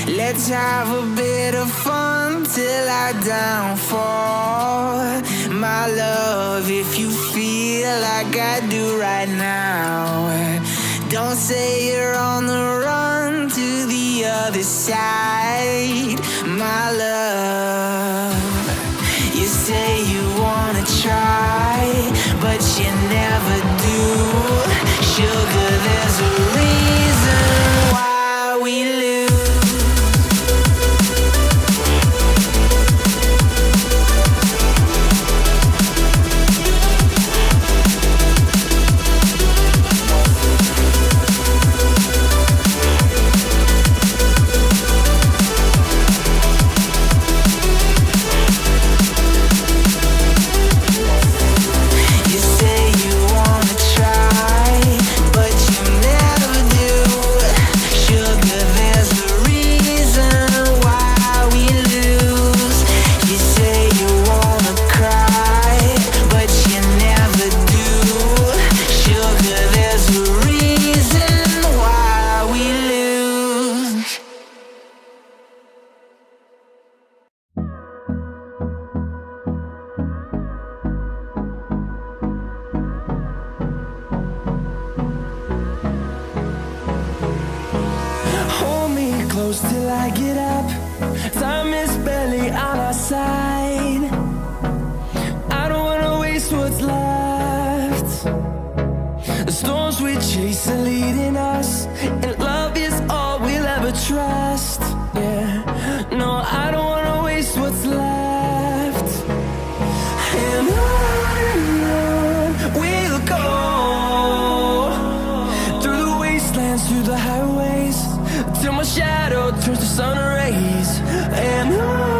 Let's have a bit of fun till I downfall. My love, if you feel like I do right now, don't say you're on the run to the other side. My love, you say you wanna try, but you never do. Sugar, there's a reason why we lose. Close till I get up. Time is barely on our side. I don't wanna waste what's left. The storms we chase are leading us, and love is all we'll ever trust. Yeah, no, I don't wanna waste what's left. And on we'll go, through the wastelands, through the highways, till my shadow turns to sun rays. And on